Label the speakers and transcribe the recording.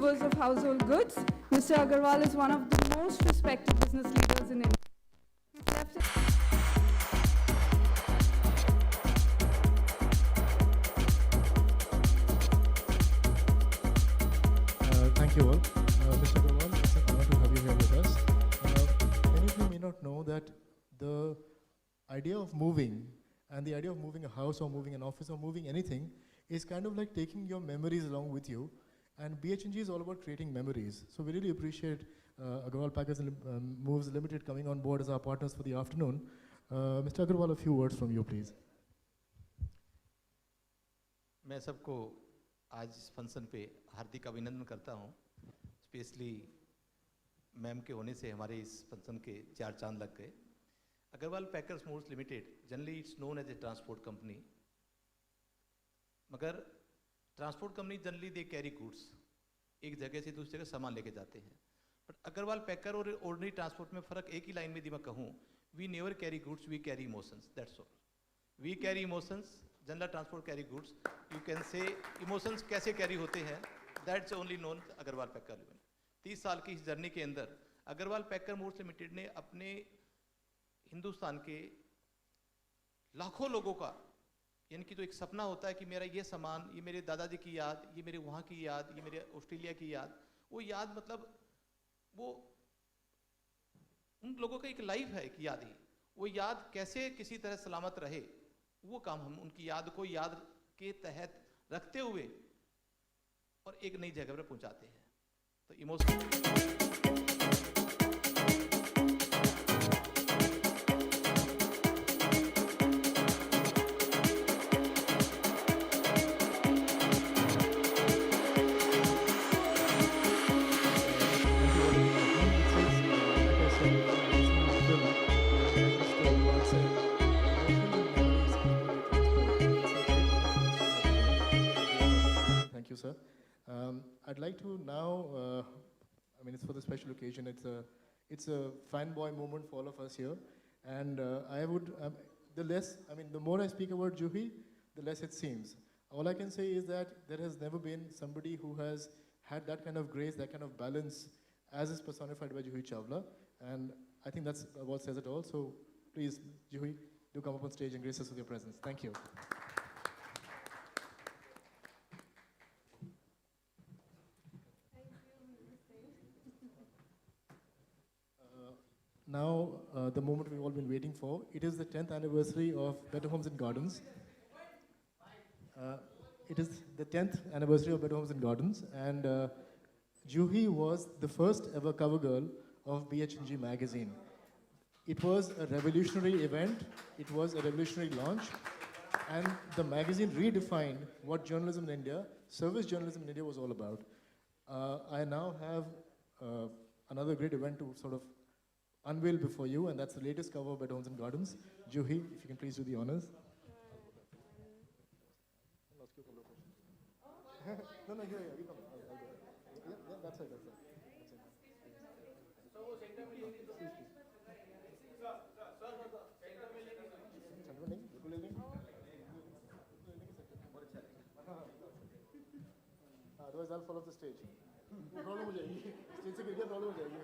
Speaker 1: of household goods. Mr. Agarwal is one of the most respected business leaders in India. He's left
Speaker 2: Thank you all. Mr. Agarwal, it's an honor to have you here with us. Many of you may not know that the idea of moving and the idea of moving a house or moving an office or moving anything is kind of like taking your memories along with you. And BHNG is all about creating memories. So we really appreciate Agarwal Packers Moves Limited coming on board as our partners for the afternoon. Mr. Agarwal, a few words from you, please.
Speaker 3: मैं सबको आज इस function पे हार्दिक अभिनंदन करता हूँ। Specially ma'am के होने से हमारे इस फंक्शन के 4 चांद लग गए। Agarwal packers movers limited generally it's known as a transport company, मगर transport company generally they carry goods, एक जगह से दूसरी जगह सामान लेके जाते हैं। बट अग्रवाल पैकर और ऑर्डिनरी ट्रांसपोर्ट में फ़र्क एक ही लाइन में यदि मैं कहूँ, we never carry goods, we carry emotions, that's all. We carry emotions, general transport carry goods. You can say emotions कैसे कैरी होते हैं, that's only known Agarwal packer limited. 30 साल की इस जर्नी के अंदर अग्रवाल पैकर मूव्स लिमिटेड ने अपने हिंदुस्तान के लाखों लोगों का, यानी कि तो एक सपना होता है कि मेरा ये सामान, ये मेरे दादाजी की याद, ये मेरे वहाँ की याद, ये मेरे ऑस्ट्रेलिया की याद, वो याद मतलब वो उन लोगों का एक लाइफ है, एक याद ही, वो याद कैसे किसी तरह सलामत रहे, वो काम हम उनकी याद को याद के तहत रखते हुए और एक नई जगह पर पहुंचाते हैं। तो emotion
Speaker 2: Thank you, sir. I'd like to now, I mean, it's for the special occasion. It's a fanboy moment for all of us here. And I would, the more I speak about Juhi, the less it seems. All I can say is that there has never been somebody who has had that kind of grace, that kind of balance, as is personified by Juhi Chawla. And I think that's what says it all. So please, Juhi, do come up on stage and grace us with your presence. Thank you. Now, the moment we've all been waiting for. It is the 10th anniversary of Better Homes and Gardens. It is the 10th anniversary of Better Homes and Gardens, and Juhi was the first ever cover girl of BHNG magazine. It was a revolutionary event, it was a revolutionary launch, and the magazine redefined what journalism in India, service journalism in India was all about. I now have another great event to sort of unveil before you, and that's the latest cover of Better Homes and Gardens. Juhi, if you can please do the honors. No, here, you come. Yeah, that's right. Otherwise, I'll fall off the stage. Problem हो जाएगी, stage से गिर गया problem हो जाएगी।